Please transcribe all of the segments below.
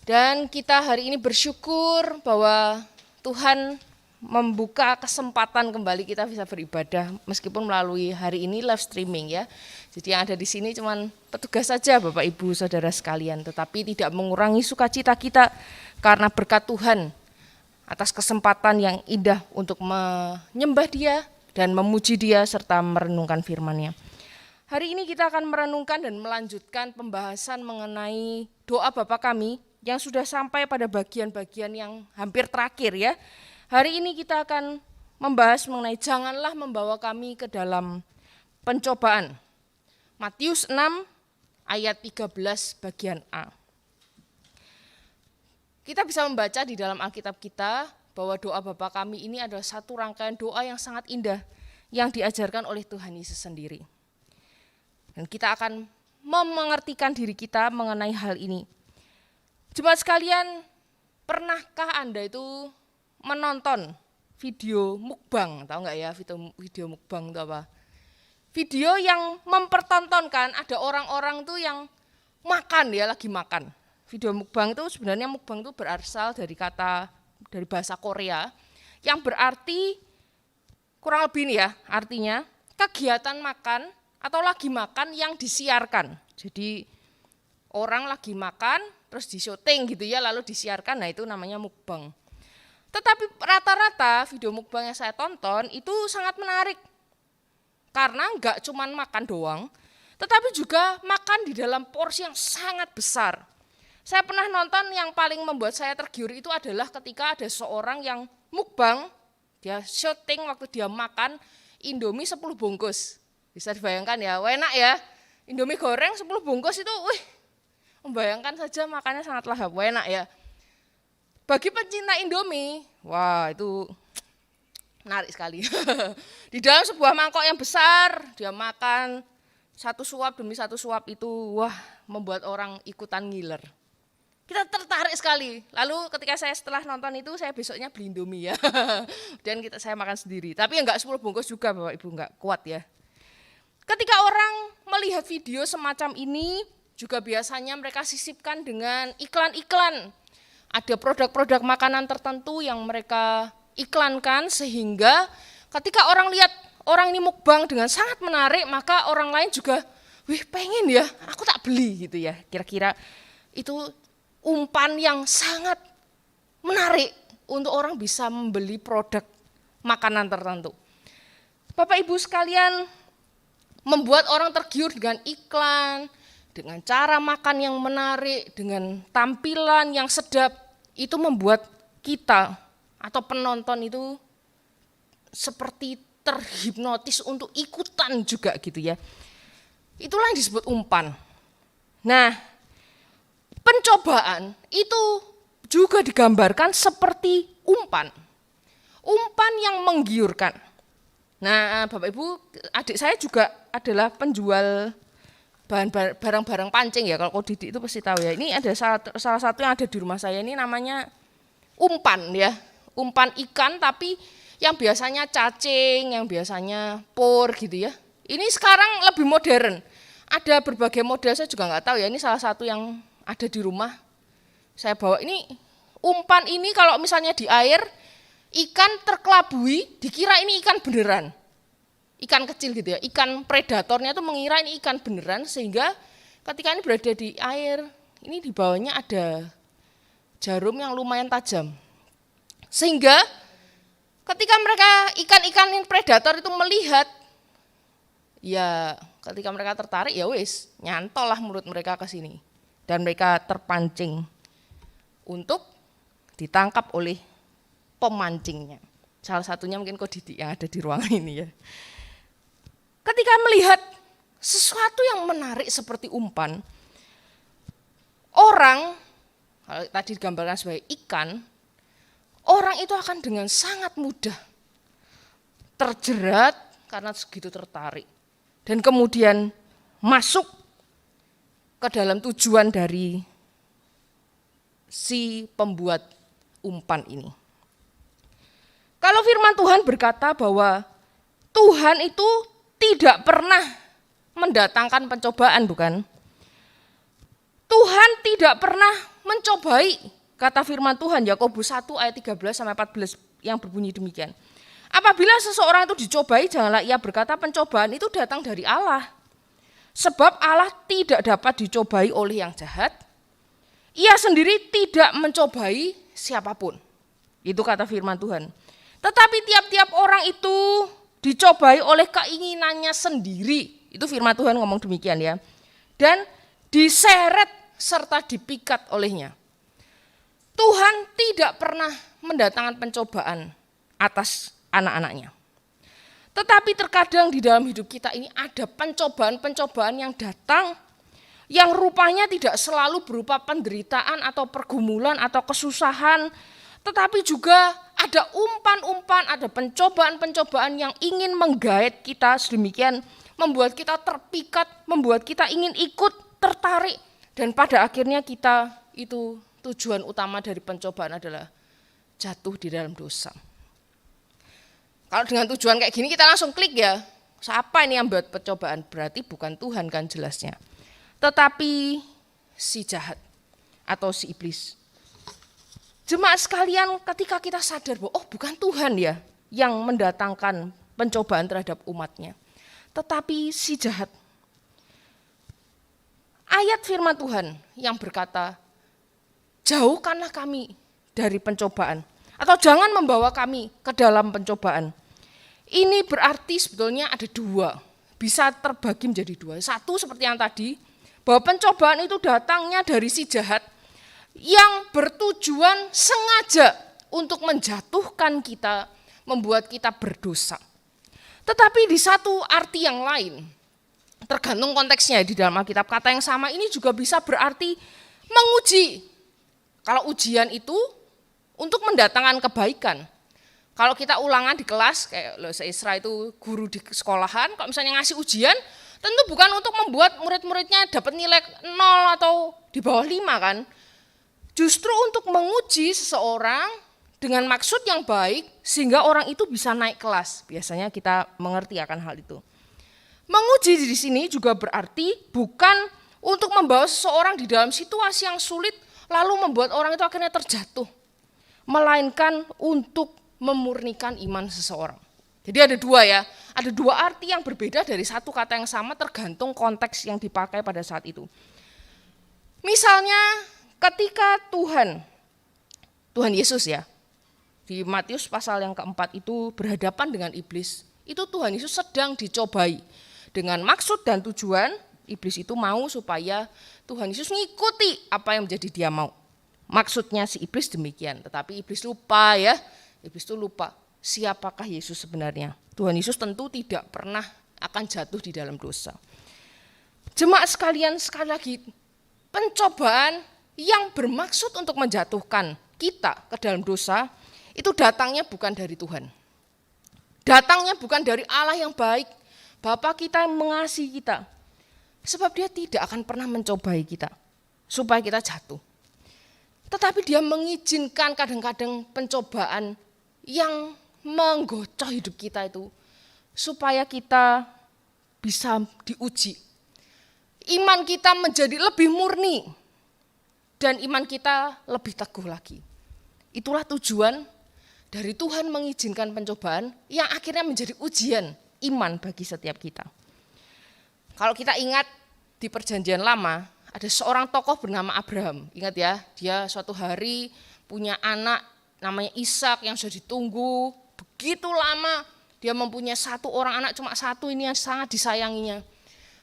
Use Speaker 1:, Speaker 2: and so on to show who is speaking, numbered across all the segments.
Speaker 1: Dan kita hari ini bersyukur bahwa Tuhan membuka kesempatan kembali kita bisa beribadah meskipun melalui hari ini live streaming ya. Jadi yang ada di sini cuman petugas saja Bapak Ibu Saudara sekalian, tetapi tidak mengurangi sukacita kita karena berkat Tuhan atas kesempatan yang indah untuk menyembah Dia dan memuji Dia serta merenungkan firman-Nya. Hari ini kita akan merenungkan dan melanjutkan pembahasan mengenai doa Bapa kami yang sudah sampai pada bagian-bagian yang hampir terakhir ya. Hari ini kita akan membahas mengenai janganlah membawa kami ke dalam pencobaan. Matius 6 ayat 13 bagian A. Kita bisa membaca di dalam Alkitab kita bahwa doa Bapa kami ini adalah satu rangkaian doa yang sangat indah yang diajarkan oleh Tuhan Yesus sendiri. Dan kita akan mengertikan diri kita mengenai hal ini. Jemaat sekalian, pernahkah Anda itu menonton video mukbang? Tahu nggak ya video mukbang itu apa? Video yang mempertontonkan ada orang-orang tuh yang makan ya, lagi makan. Video mukbang itu sebenarnya mukbang itu berasal dari bahasa Korea yang berarti kurang lebih nih ya, artinya kegiatan makan atau lagi makan yang disiarkan. Jadi orang lagi makan terus di-syuting gitu ya, lalu disiarkan, nah itu namanya mukbang. Tetapi rata-rata video mukbang yang saya tonton itu sangat menarik. Karena enggak cuma makan doang, tetapi juga makan di dalam porsi yang sangat besar. Saya pernah nonton yang paling membuat saya tergiur itu adalah ketika ada seorang yang mukbang, dia syuting waktu dia makan Indomie 10 bungkus. Bisa dibayangkan ya, enak ya. Indomie goreng 10 bungkus itu, membayangkan saja makannya sangat lahap, enak ya. Bagi pencinta Indomie, wah itu menarik sekali. Di dalam sebuah mangkok yang besar, dia makan satu suap demi satu suap itu, wah membuat orang ikutan ngiler. Kita tertarik sekali. Lalu ketika saya setelah nonton itu, saya besoknya beli Indomie ya. Dan saya makan sendiri. Tapi enggak 10 bungkus juga Bapak Ibu, enggak kuat ya. Ketika orang melihat video semacam ini, juga biasanya mereka sisipkan dengan iklan-iklan. Ada produk-produk makanan tertentu yang mereka iklankan sehingga ketika orang lihat orang ini mukbang dengan sangat menarik, maka orang lain juga, pengen ya, aku tak beli gitu ya. Kira-kira itu umpan yang sangat menarik untuk orang bisa membeli produk makanan tertentu. Bapak Ibu sekalian, membuat orang tergiur dengan iklan, dengan cara makan yang menarik, dengan tampilan yang sedap, itu membuat kita atau penonton itu seperti terhipnotis untuk ikutan juga gitu ya. Itulah yang disebut umpan. Nah, pencobaan itu juga digambarkan seperti umpan. Umpan yang menggiurkan. Nah, Bapak Ibu, adik saya juga adalah penjual barang-barang pancing ya, kalau Didik itu pasti tahu ya. Ini ada salah satu yang ada di rumah saya, ini namanya umpan ya, umpan ikan tapi yang biasanya cacing, yang biasanya por gitu ya. Ini sekarang lebih modern, ada berbagai model, saya juga nggak tahu ya, ini salah satu yang ada di rumah. Saya bawa ini, umpan ini kalau misalnya di air, ikan terkelabui, dikira ini ikan beneran. Ikan kecil gitu ya, ikan predatornya tuh mengira ini ikan beneran sehingga ketika ini berada di air, ini di bawahnya ada jarum yang lumayan tajam. Sehingga ketika mereka ikan-ikan predator itu melihat, ya ketika mereka tertarik ya nyantol lah mulut mereka ke sini dan mereka terpancing untuk ditangkap oleh pemancingnya. Salah satunya mungkin Didik yang ada di ruangan ini ya. Ketika melihat sesuatu yang menarik seperti umpan, orang, kalau tadi digambarkan sebagai ikan, orang itu akan dengan sangat mudah terjerat karena segitu tertarik. Dan kemudian masuk ke dalam tujuan dari si pembuat umpan ini. Kalau firman Tuhan berkata bahwa Tuhan itu tidak pernah mendatangkan pencobaan, bukan? Tuhan tidak pernah mencobai, kata firman Tuhan Yakobus 1 ayat 13-14 yang berbunyi demikian. Apabila seseorang itu dicobai, janganlah ia berkata pencobaan itu datang dari Allah. Sebab Allah tidak dapat dicobai oleh yang jahat. Ia sendiri tidak mencobai siapapun. Itu kata firman Tuhan. Tetapi tiap-tiap orang itu dicobai oleh keinginannya sendiri. Itu firman Tuhan ngomong demikian ya. Dan diseret serta dipikat olehnya. Tuhan tidak pernah mendatangkan pencobaan atas anak-anaknya. Tetapi terkadang di dalam hidup kita ini ada pencobaan-pencobaan yang datang yang rupanya tidak selalu berupa penderitaan atau pergumulan atau kesusahan, tetapi juga ada umpan-umpan, ada pencobaan-pencobaan yang ingin menggait kita sedemikian, membuat kita terpikat, membuat kita ingin ikut, tertarik, dan pada akhirnya kita itu tujuan utama dari pencobaan adalah jatuh di dalam dosa. Kalau dengan tujuan kayak gini kita langsung klik ya, siapa ini yang buat pencobaan? Berarti bukan Tuhan kan jelasnya. Tetapi si jahat atau si iblis. Jemaat sekalian, ketika kita sadar bahwa bukan Tuhan ya yang mendatangkan pencobaan terhadap umatnya, tetapi si jahat. Ayat firman Tuhan yang berkata, jauhkanlah kami dari pencobaan, atau jangan membawa kami ke dalam pencobaan. Ini berarti sebetulnya ada dua, bisa terbagi menjadi dua. Satu seperti yang tadi, bahwa pencobaan itu datangnya dari si jahat yang bertujuan sengaja untuk menjatuhkan kita, membuat kita berdosa. Tetapi di satu arti yang lain, tergantung konteksnya di dalam Alkitab, kata yang sama ini juga bisa berarti menguji. Kalau ujian itu untuk mendatangkan kebaikan. Kalau kita ulangan di kelas, kayak Isra itu guru di sekolahan, kalau misalnya ngasih ujian, tentu bukan untuk membuat murid-muridnya dapat nilai 0 atau di bawah 5 kan. Justru untuk menguji seseorang dengan maksud yang baik, sehingga orang itu bisa naik kelas. Biasanya kita mengerti akan hal itu. Menguji di sini juga berarti bukan untuk membawa seseorang di dalam situasi yang sulit, lalu membuat orang itu akhirnya terjatuh. Melainkan untuk memurnikan iman seseorang. Jadi ada dua ya, ada dua arti yang berbeda dari satu kata yang sama tergantung konteks yang dipakai pada saat itu. Misalnya ketika Tuhan Yesus ya, di Matius pasal yang keempat itu berhadapan dengan iblis, itu Tuhan Yesus sedang dicobai. Dengan maksud dan tujuan, iblis itu mau supaya Tuhan Yesus ngikuti apa yang menjadi dia mau. Maksudnya si iblis demikian, tetapi iblis lupa ya. Iblis itu lupa siapakah Yesus sebenarnya. Tuhan Yesus tentu tidak pernah akan jatuh di dalam dosa. Jemaat sekalian, sekali lagi, pencobaan yang bermaksud untuk menjatuhkan kita ke dalam dosa, itu datangnya bukan dari Tuhan. Datangnya bukan dari Allah yang baik, Bapa kita yang mengasihi kita. Sebab dia tidak akan pernah mencobai kita, supaya kita jatuh. Tetapi dia mengizinkan kadang-kadang pencobaan yang menggocok hidup kita itu, supaya kita bisa diuji. Iman kita menjadi lebih murni, dan iman kita lebih teguh lagi. Itulah tujuan dari Tuhan mengizinkan pencobaan yang akhirnya menjadi ujian iman bagi setiap kita. Kalau kita ingat di Perjanjian Lama, ada seorang tokoh bernama Abraham. Ingat ya, dia suatu hari punya anak namanya Ishak yang sudah ditunggu begitu lama. Dia mempunyai satu orang anak, cuma satu, ini yang sangat disayanginya.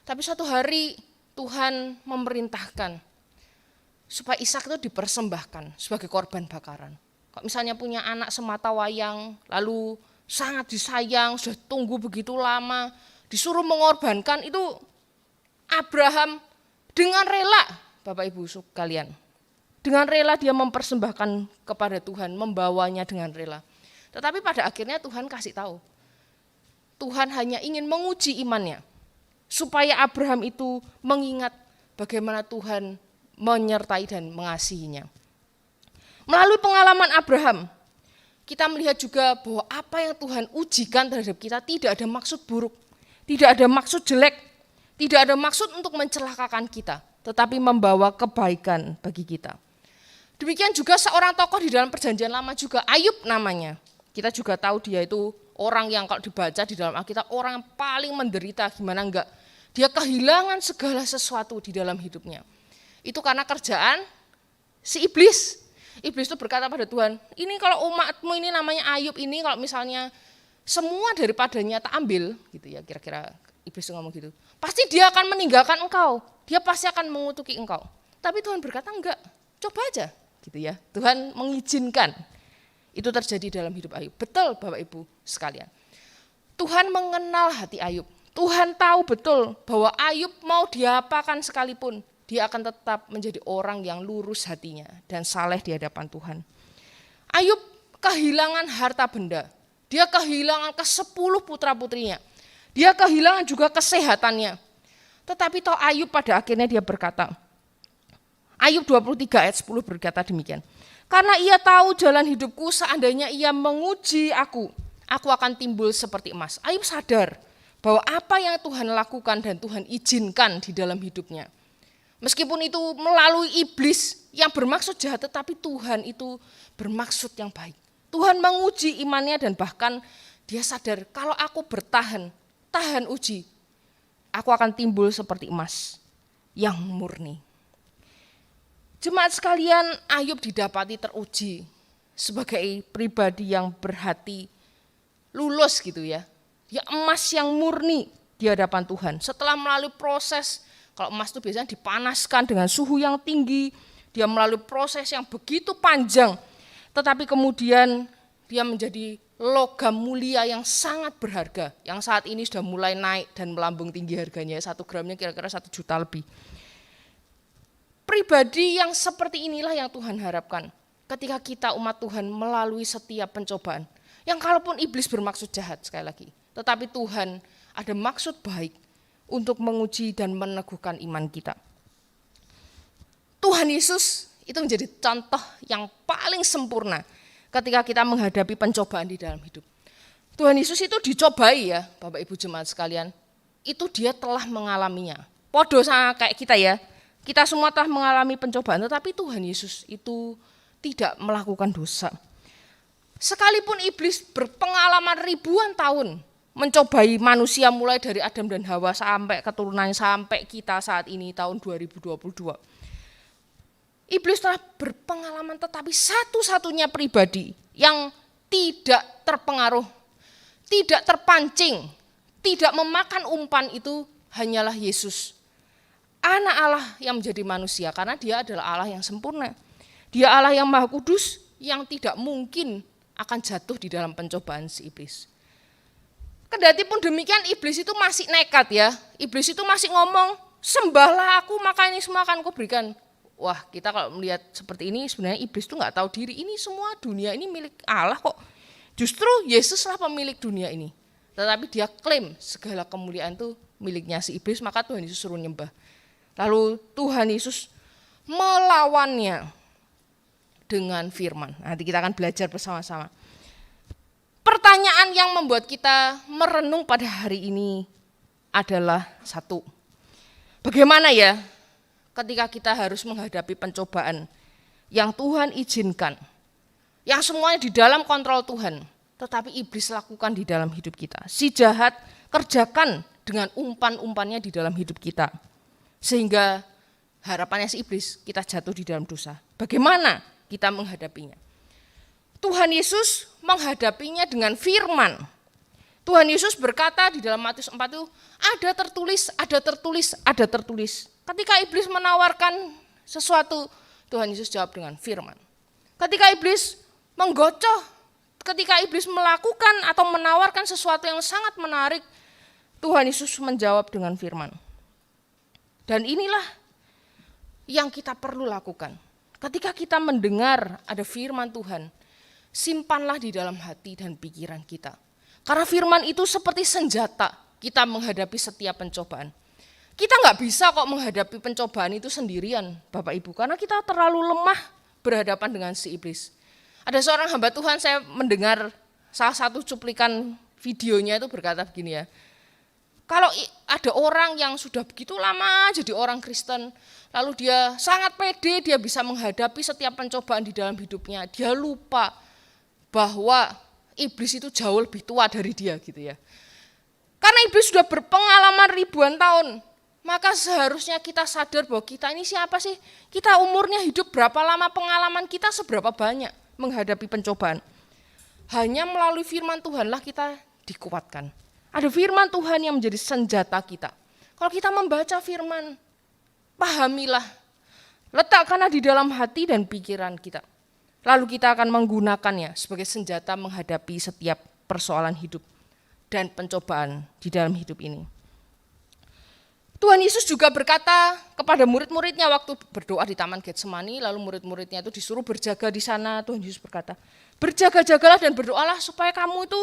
Speaker 1: Tapi suatu hari Tuhan memerintahkan supaya Ishak itu dipersembahkan sebagai korban bakaran. Kalau misalnya punya anak semata wayang, lalu sangat disayang, sudah tunggu begitu lama, disuruh mengorbankan, itu Abraham dengan rela, Bapak Ibu sekalian, dengan rela dia mempersembahkan kepada Tuhan, membawanya dengan rela. Tetapi pada akhirnya Tuhan kasih tahu, Tuhan hanya ingin menguji imannya, supaya Abraham itu mengingat bagaimana Tuhan menyertai dan mengasihinya. Melalui pengalaman Abraham, kita melihat juga bahwa apa yang Tuhan ujikan terhadap kita tidak ada maksud buruk, tidak ada maksud jelek, tidak ada maksud untuk mencelakakan kita, tetapi membawa kebaikan bagi kita. Demikian juga seorang tokoh di dalam perjanjian lama juga, Ayub namanya. Kita juga tahu dia itu orang yang kalau dibaca di dalam Alkitab, orang yang paling menderita, gimana enggak. Dia kehilangan segala sesuatu di dalam hidupnya. Itu karena kerjaan si iblis. Iblis itu berkata pada Tuhan, ini kalau umatmu ini namanya Ayub ini, kalau misalnya semua daripadanya tak ambil, gitu ya, kira-kira iblis itu ngomong gitu, pasti dia akan meninggalkan engkau, dia pasti akan mengutuki engkau. Tapi Tuhan berkata enggak, coba aja, gitu ya. Tuhan mengizinkan itu terjadi dalam hidup Ayub. Betul Bapak Ibu sekalian. Tuhan mengenal hati Ayub. Tuhan tahu betul bahwa Ayub mau diapakan sekalipun, dia akan tetap menjadi orang yang lurus hatinya dan saleh di hadapan Tuhan. Ayub kehilangan harta benda. Dia kehilangan ke-10 putra-putrinya. Dia kehilangan juga kesehatannya. Tetapi toh Ayub pada akhirnya dia berkata, Ayub 23 ayat 10 berkata demikian. Karena ia tahu jalan hidupku, seandainya ia menguji aku akan timbul seperti emas. Ayub sadar bahwa apa yang Tuhan lakukan dan Tuhan izinkan di dalam hidupnya. Meskipun itu melalui iblis yang bermaksud jahat, tetapi Tuhan itu bermaksud yang baik. Tuhan menguji imannya dan bahkan dia sadar kalau aku bertahan, tahan uji, aku akan timbul seperti emas yang murni. Jemaat sekalian, Ayub didapati teruji sebagai pribadi yang berhati lulus gitu ya. Dia emas yang murni di hadapan Tuhan. Setelah melalui proses, kalau emas itu biasanya dipanaskan dengan suhu yang tinggi, dia melalui proses yang begitu panjang, tetapi kemudian dia menjadi logam mulia yang sangat berharga, yang saat ini sudah mulai naik dan melambung tinggi harganya, 1 gramnya kira-kira 1 juta lebih. Pribadi yang seperti inilah yang Tuhan harapkan ketika kita umat Tuhan melalui setiap pencobaan. Yang kalaupun iblis bermaksud jahat sekali lagi, tetapi Tuhan ada maksud baik untuk menguji dan meneguhkan iman kita. Tuhan Yesus itu menjadi contoh yang paling sempurna ketika kita menghadapi pencobaan di dalam hidup. Tuhan Yesus itu dicobai ya, Bapak Ibu jemaat sekalian. Itu dia telah mengalaminya. Podo sama kayak kita ya. Kita semua telah mengalami pencobaan, tetapi Tuhan Yesus itu tidak melakukan dosa. Sekalipun iblis berpengalaman ribuan tahun mencobai manusia mulai dari Adam dan Hawa sampai keturunannya sampai kita saat ini tahun 2022. Iblis telah berpengalaman, tetapi satu-satunya pribadi yang tidak terpengaruh, tidak terpancing, tidak memakan umpan itu hanyalah Yesus. Anak Allah yang menjadi manusia, karena dia adalah Allah yang sempurna. Dia Allah yang maha kudus, yang tidak mungkin akan jatuh di dalam pencobaan si iblis. Kendati pun demikian, iblis itu masih nekat ya. Iblis itu masih ngomong, sembahlah aku maka ini semua akan kuberikan. Wah, kita kalau melihat seperti ini sebenarnya iblis itu nggak tahu diri, ini semua dunia ini milik Allah kok. Justru Yesuslah pemilik dunia ini. Tetapi dia klaim segala kemuliaan itu miliknya si iblis, maka Tuhan Yesus suruh nyembah. Lalu Tuhan Yesus melawannya dengan firman. Nanti kita akan belajar bersama-sama. Pertanyaan yang membuat kita merenung pada hari ini adalah satu. Bagaimana ya ketika kita harus menghadapi pencobaan yang Tuhan izinkan, yang semuanya di dalam kontrol Tuhan, tetapi iblis lakukan di dalam hidup kita. Si jahat kerjakan dengan umpan-umpannya di dalam hidup kita. Sehingga harapannya si iblis kita jatuh di dalam dosa. Bagaimana kita menghadapinya? Tuhan Yesus menghadapinya dengan firman. Tuhan Yesus berkata di dalam Matius 4 itu, ada tertulis, ada tertulis, ada tertulis. Ketika iblis menawarkan sesuatu, Tuhan Yesus jawab dengan firman. Ketika iblis menggocoh, ketika iblis melakukan atau menawarkan sesuatu yang sangat menarik, Tuhan Yesus menjawab dengan firman. Dan inilah yang kita perlu lakukan. Ketika kita mendengar ada firman Tuhan, simpanlah di dalam hati dan pikiran kita. Karena firman itu seperti senjata kita menghadapi setiap pencobaan. Kita nggak bisa kok menghadapi pencobaan itu sendirian, Bapak Ibu, karena kita terlalu lemah berhadapan dengan si iblis. Ada seorang hamba Tuhan, saya mendengar salah satu cuplikan videonya itu berkata begini ya, Kalau ada orang yang sudah begitu lama jadi orang Kristen, lalu dia sangat pede, dia bisa menghadapi setiap pencobaan di dalam hidupnya. Dia lupa bahwa iblis itu jauh lebih tua dari dia gitu ya. Karena iblis sudah berpengalaman ribuan tahun, maka seharusnya kita sadar bahwa kita ini siapa sih? Kita umurnya hidup berapa lama, pengalaman kita seberapa banyak menghadapi pencobaan. Hanya melalui firman Tuhanlah kita dikuatkan. Ada firman Tuhan yang menjadi senjata kita. Kalau kita membaca firman, pahamilah, letakkanlah di dalam hati dan pikiran kita. Lalu kita akan menggunakannya sebagai senjata menghadapi setiap persoalan hidup dan pencobaan di dalam hidup ini. Tuhan Yesus juga berkata kepada murid-muridnya waktu berdoa di Taman Getsemani, lalu murid-muridnya itu disuruh berjaga di sana. Tuhan Yesus berkata, berjaga-jagalah dan berdoalah supaya kamu itu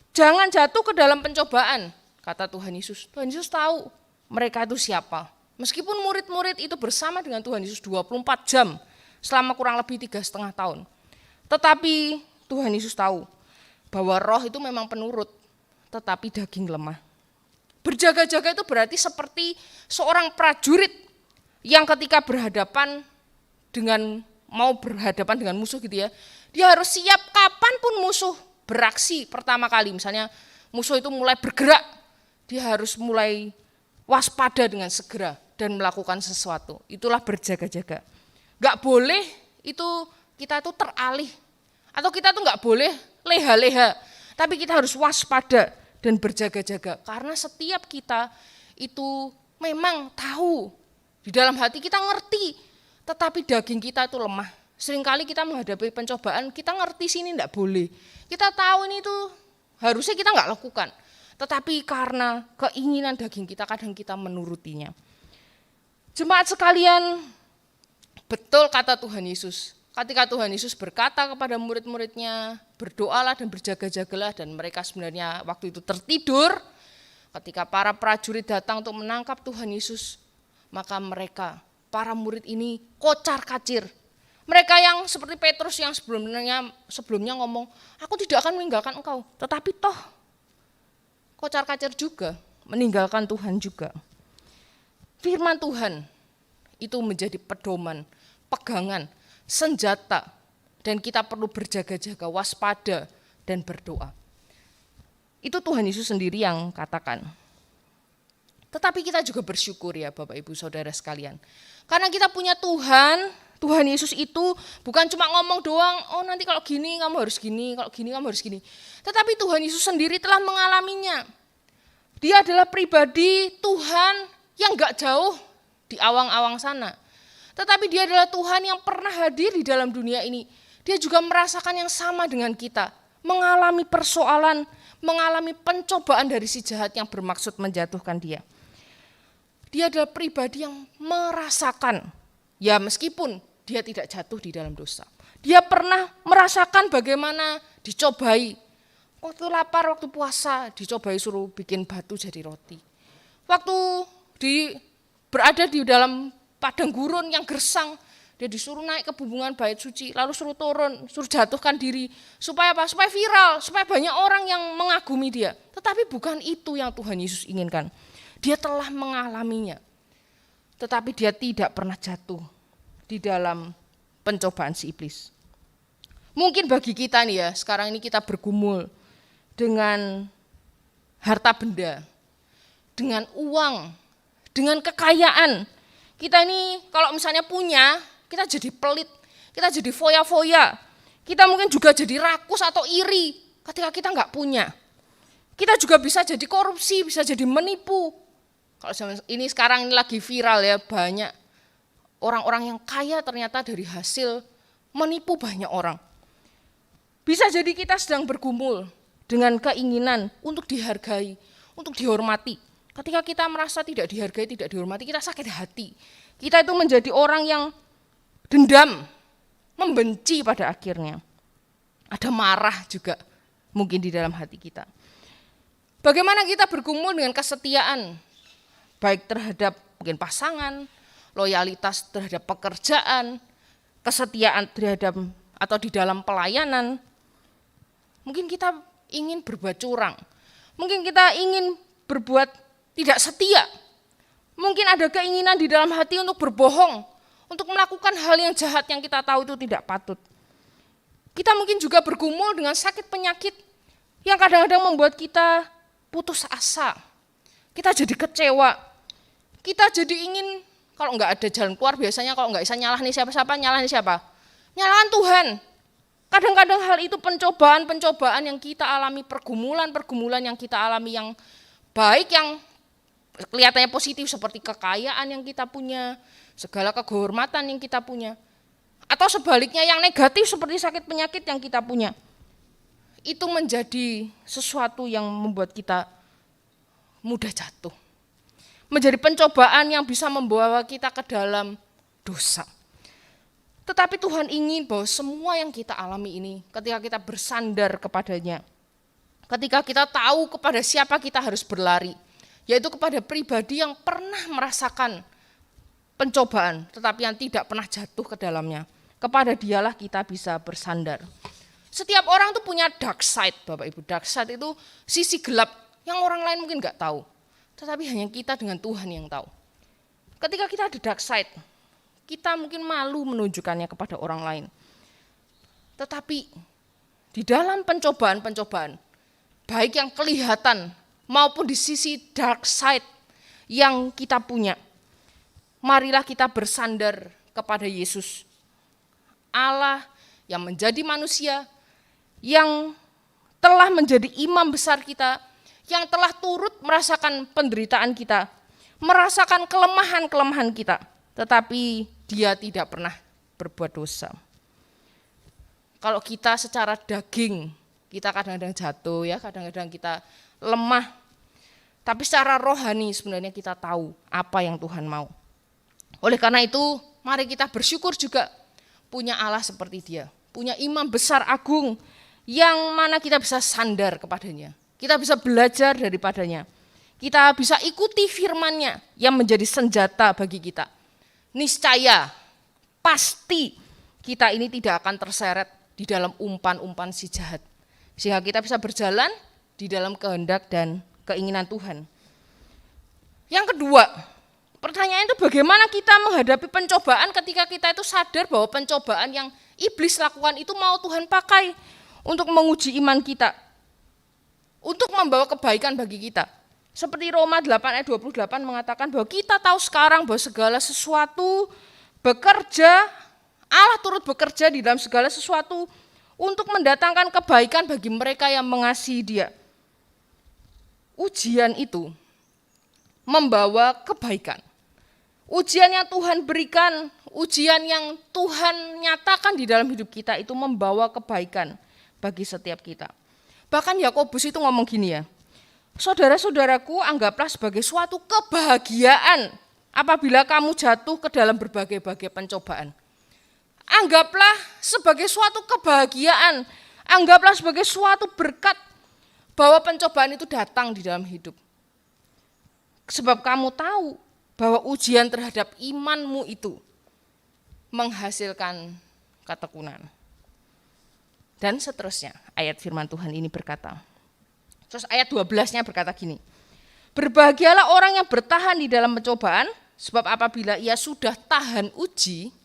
Speaker 1: jangan jatuh ke dalam pencobaan, kata Tuhan Yesus. Tuhan Yesus tahu mereka itu siapa. Meskipun murid-murid itu bersama dengan Tuhan Yesus 24 jam, selama kurang lebih 3,5 tahun. Tetapi Tuhan Yesus tahu bahwa roh itu memang penurut, tetapi daging lemah. Berjaga-jaga itu berarti seperti seorang prajurit yang ketika mau berhadapan dengan musuh gitu ya, dia harus siap kapanpun musuh beraksi pertama kali. Misalnya musuh itu mulai bergerak, dia harus mulai waspada dengan segera dan melakukan sesuatu. Itulah berjaga-jaga. Gak boleh itu kita tuh teralih, atau kita tuh gak boleh leha-leha, tapi kita harus waspada dan berjaga-jaga. Karena setiap kita itu memang tahu, di dalam hati kita ngerti, tetapi daging kita itu lemah. Seringkali kita menghadapi pencobaan, kita ngerti sini enggak boleh. Kita tahu ini tuh harusnya kita enggak lakukan. Tetapi karena keinginan daging kita, kadang kita menurutinya. Jemaat sekalian, betul kata Tuhan Yesus. Ketika Tuhan Yesus berkata kepada murid-muridnya, berdoalah dan berjaga-jagalah, dan mereka sebenarnya waktu itu tertidur. Ketika para prajurit datang untuk menangkap Tuhan Yesus, maka mereka, para murid ini kocar-kacir. Mereka yang seperti Petrus yang sebelumnya ngomong, aku tidak akan meninggalkan engkau. Tetapi toh kocar-kacir juga, meninggalkan Tuhan juga. Firman Tuhan itu menjadi pedoman, pegangan, senjata, dan kita perlu berjaga-jaga, waspada, dan berdoa. Itu Tuhan Yesus sendiri yang katakan. Tetapi kita juga bersyukur ya Bapak Ibu Saudara sekalian. Karena kita punya Tuhan Yesus itu bukan cuma ngomong doang, oh nanti kalau gini kamu harus gini, kalau gini kamu harus gini. Tetapi Tuhan Yesus sendiri telah mengalaminya. Dia adalah pribadi Tuhan yang gak jauh di awang-awang sana. Tetapi dia adalah Tuhan yang pernah hadir di dalam dunia ini. Dia juga merasakan yang sama dengan kita. Mengalami persoalan, mengalami pencobaan dari si jahat yang bermaksud menjatuhkan dia. Dia adalah pribadi yang merasakan, ya meskipun dia tidak jatuh di dalam dosa. Dia pernah merasakan bagaimana dicobai. Waktu lapar, waktu puasa, dicobai suruh bikin batu jadi roti. Waktu berada di dalam padang gurun yang gersang, dia disuruh naik ke bumbungan bait suci, lalu suruh turun, suruh jatuhkan diri. Supaya apa? Supaya viral, supaya banyak orang yang mengagumi dia. Tetapi bukan itu yang Tuhan Yesus inginkan. Dia telah mengalaminya. Tetapi dia tidak pernah jatuh di dalam pencobaan si iblis. Mungkin bagi kita nih ya, sekarang ini kita bergumul dengan harta benda, dengan uang, dengan kekayaan. Kita ini kalau misalnya punya, kita jadi pelit, kita jadi foya-foya. Kita mungkin juga jadi rakus atau iri ketika kita enggak punya. Kita juga bisa jadi korupsi, bisa jadi menipu. Kalau ini sekarang ini lagi viral ya, banyak orang-orang yang kaya ternyata dari hasil menipu banyak orang. Bisa jadi kita sedang bergumul dengan keinginan untuk dihargai, untuk dihormati. Ketika kita merasa tidak dihargai, tidak dihormati, kita sakit hati. Kita itu menjadi orang yang dendam, membenci pada akhirnya. Ada marah juga mungkin di dalam hati kita. Bagaimana kita bergumul dengan kesetiaan, baik terhadap mungkin pasangan, loyalitas terhadap pekerjaan, kesetiaan terhadap atau di dalam pelayanan. Mungkin kita ingin berbuat curang, mungkin kita ingin berbuat tidak setia. Mungkin ada keinginan di dalam hati untuk berbohong, untuk melakukan hal yang jahat yang kita tahu itu tidak patut. Kita mungkin juga bergumul dengan sakit penyakit yang kadang-kadang membuat kita putus asa. Kita jadi kecewa. Kita jadi ingin, kalau nggak ada jalan keluar biasanya kalau nggak bisa nyalahin siapa-siapa, nyalahin siapa? Nyalahan Tuhan. Kadang-kadang hal itu pencobaan-pencobaan yang kita alami, pergumulan-pergumulan yang kita alami yang baik, yang kelihatannya positif seperti kekayaan yang kita punya, segala kehormatan yang kita punya. Atau sebaliknya yang negatif seperti sakit penyakit yang kita punya. Itu menjadi sesuatu yang membuat kita mudah jatuh. Menjadi pencobaan yang bisa membawa kita ke dalam dosa. Tetapi Tuhan ingin bahwa semua yang kita alami ini ketika kita bersandar kepadanya, ketika kita tahu kepada siapa kita harus berlari, yaitu kepada pribadi yang pernah merasakan pencobaan tetapi yang tidak pernah jatuh ke dalamnya. Kepada dialah kita bisa bersandar. Setiap orang tuh punya dark side, Bapak Ibu. Dark side itu sisi gelap yang orang lain mungkin gak tahu. Tetapi hanya kita dengan Tuhan yang tahu. Ketika kita ada dark side, kita mungkin malu menunjukkannya kepada orang lain. Tetapi di dalam pencobaan-pencobaan, baik yang kelihatan maupun di sisi dark side yang kita punya, marilah kita bersandar kepada Yesus. Allah yang menjadi manusia, yang telah menjadi imam besar kita, yang telah turut merasakan penderitaan kita, merasakan kelemahan-kelemahan kita, tetapi dia tidak pernah berbuat dosa. Kalau kita secara daging, kita kadang-kadang jatuh ya, kadang-kadang kita lemah, tapi secara rohani sebenarnya kita tahu apa yang Tuhan mau. Oleh karena itu, mari kita bersyukur juga punya Allah seperti dia, punya imam besar agung yang mana kita bisa sandar kepadanya, kita bisa belajar daripadanya, kita bisa ikuti firman-Nya yang menjadi senjata bagi kita. Niscaya, pasti kita ini tidak akan terseret di dalam umpan-umpan si jahat, sehingga kita bisa berjalan di dalam kehendak dan keinginan Tuhan. Yang kedua, pertanyaan itu bagaimana kita menghadapi pencobaan ketika kita itu sadar bahwa pencobaan yang iblis lakukan itu mau Tuhan pakai untuk menguji iman kita, untuk membawa kebaikan bagi kita. Seperti Roma 8 ayat 28 mengatakan bahwa kita tahu sekarang bahwa segala sesuatu bekerja, Allah turut bekerja di dalam segala sesuatu untuk mendatangkan kebaikan bagi mereka yang mengasihi Dia. Ujian itu membawa kebaikan. Ujian yang Tuhan berikan, ujian yang Tuhan nyatakan di dalam hidup kita itu membawa kebaikan bagi setiap kita. Bahkan Yakobus itu ngomong gini ya, saudara-saudaraku, anggaplah sebagai suatu kebahagiaan apabila kamu jatuh ke dalam berbagai-bagai pencobaan. Anggaplah sebagai suatu kebahagiaan, anggaplah sebagai suatu berkat bahwa pencobaan itu datang di dalam hidup. Sebab kamu tahu bahwa ujian terhadap imanmu itu menghasilkan ketekunan. Dan seterusnya, ayat firman Tuhan ini berkata, terus ayat 12-nya berkata gini, berbahagialah orang yang bertahan di dalam pencobaan, sebab apabila ia sudah tahan uji,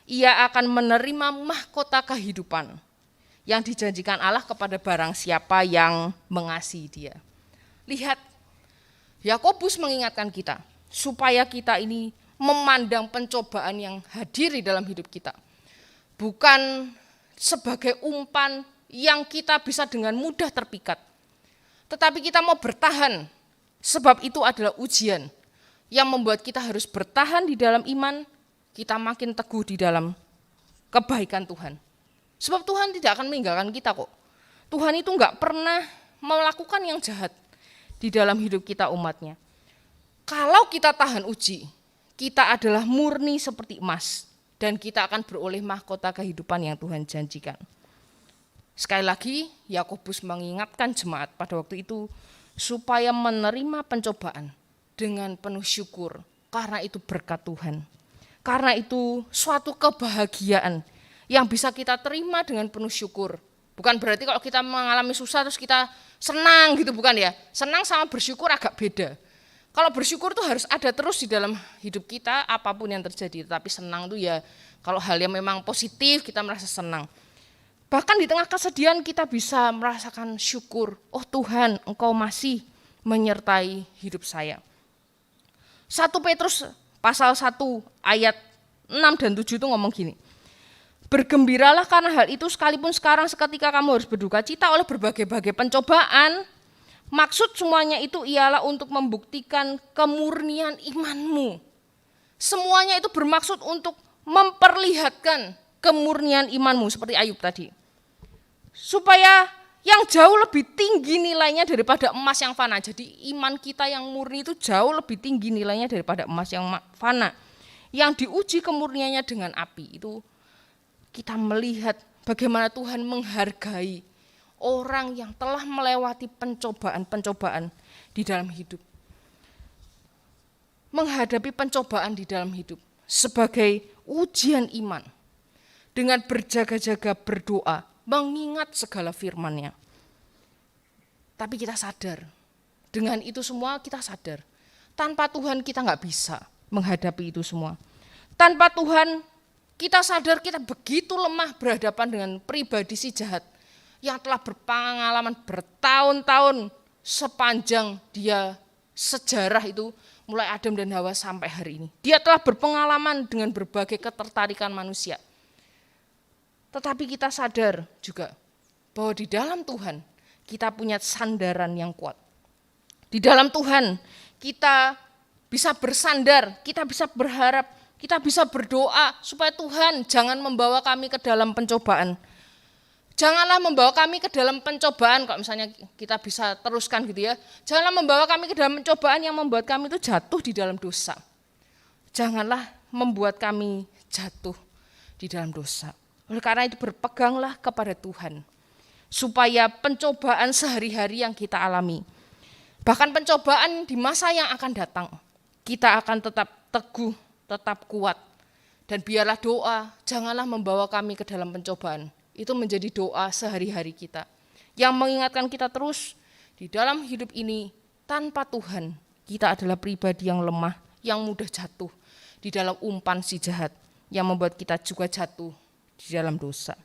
Speaker 1: ia akan menerima mahkota kehidupan yang dijanjikan Allah kepada barang siapa yang mengasihi Dia. Lihat, Yakobus mengingatkan kita, supaya kita ini memandang pencobaan yang hadir di dalam hidup kita. Bukan sebagai umpan yang kita bisa dengan mudah terpikat. Tetapi kita mau bertahan, sebab itu adalah ujian yang membuat kita harus bertahan di dalam iman, kita makin teguh di dalam kebaikan Tuhan. Sebab Tuhan tidak akan meninggalkan kita kok. Tuhan itu enggak pernah melakukan yang jahat di dalam hidup kita umatnya. Kalau kita tahan uji, kita adalah murni seperti emas dan kita akan beroleh mahkota kehidupan yang Tuhan janjikan. Sekali lagi, Yakobus mengingatkan jemaat pada waktu itu supaya menerima pencobaan dengan penuh syukur karena itu berkat Tuhan. Karena itu suatu kebahagiaan yang bisa kita terima dengan penuh syukur. Bukan berarti kalau kita mengalami susah terus kita senang gitu, bukan ya. Senang sama bersyukur agak beda. Kalau bersyukur tuh harus ada terus di dalam hidup kita apapun yang terjadi. Tapi senang tuh ya kalau hal yang memang positif kita merasa senang. Bahkan di tengah kesedihan kita bisa merasakan syukur. Oh Tuhan, Engkau masih menyertai hidup saya. 1 Petrus pasal 1 ayat 6 dan 7 itu ngomong gini. Bergembiralah karena hal itu sekalipun sekarang seketika kamu harus berduka cita oleh berbagai-bagai pencobaan. Maksud semuanya itu ialah untuk membuktikan kemurnian imanmu. Semuanya itu bermaksud untuk memperlihatkan kemurnian imanmu seperti Ayub tadi. Supaya yang jauh lebih tinggi nilainya daripada emas yang fana. Jadi iman kita yang murni itu jauh lebih tinggi nilainya daripada emas yang fana. Yang diuji kemurniannya dengan api. Itu kita melihat bagaimana Tuhan menghargai orang yang telah melewati pencobaan-pencobaan di dalam hidup. Menghadapi pencobaan di dalam hidup sebagai ujian iman. Dengan berjaga-jaga berdoa, mengingat segala firman-Nya. Tapi kita sadar, dengan itu semua kita sadar, tanpa Tuhan kita nggak bisa menghadapi itu semua. Tanpa Tuhan kita sadar kita begitu lemah berhadapan dengan pribadi si jahat yang telah berpengalaman bertahun-tahun sepanjang dia sejarah itu mulai Adam dan Hawa sampai hari ini. Dia telah berpengalaman dengan berbagai ketertarikan manusia. Tetapi kita sadar juga bahwa di dalam Tuhan kita punya sandaran yang kuat. Di dalam Tuhan kita bisa bersandar, kita bisa berharap, kita bisa berdoa supaya Tuhan jangan membawa kami ke dalam pencobaan. Janganlah membawa kami ke dalam pencobaan, kalau misalnya kita bisa teruskan gitu ya. Janganlah membawa kami ke dalam pencobaan yang membuat kami itu jatuh di dalam dosa. Janganlah membuat kami jatuh di dalam dosa. Oleh karena itu berpeganglah kepada Tuhan. Supaya pencobaan sehari-hari yang kita alami, bahkan pencobaan di masa yang akan datang, kita akan tetap teguh, tetap kuat. Dan biarlah doa, janganlah membawa kami ke dalam pencobaan. Itu menjadi doa sehari-hari kita. Yang mengingatkan kita terus di dalam hidup ini, tanpa Tuhan, kita adalah pribadi yang lemah, yang mudah jatuh di dalam umpan si jahat, yang membuat kita juga jatuh di dalam dosa.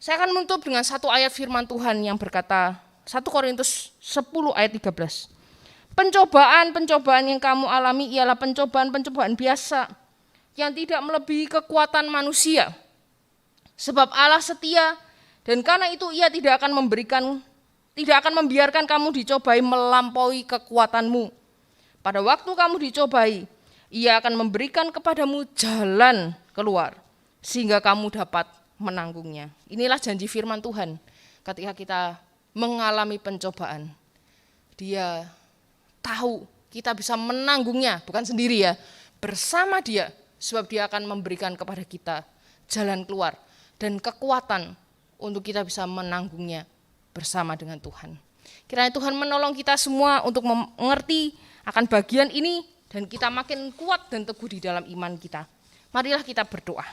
Speaker 1: Saya akan menutup dengan satu ayat firman Tuhan yang berkata, 1 Korintus 10 ayat 13. Pencobaan-pencobaan yang kamu alami ialah pencobaan-pencobaan biasa, yang tidak melebihi kekuatan manusia. Sebab Allah setia, dan karena itu Ia tidak akan membiarkan kamu dicobai melampaui kekuatanmu. Pada waktu kamu dicobai, Ia akan memberikan kepadamu jalan keluar, sehingga kamu dapat menanggungnya. Inilah janji firman Tuhan ketika kita mengalami pencobaan. Dia tahu kita bisa menanggungnya, bukan sendiri ya, bersama Dia, sebab Dia akan memberikan kepada kita jalan keluar dan kekuatan untuk kita bisa menanggungnya bersama dengan Tuhan. Kiranya Tuhan menolong kita semua untuk mengerti akan bagian ini dan kita makin kuat dan teguh di dalam iman kita. Marilah kita berdoa.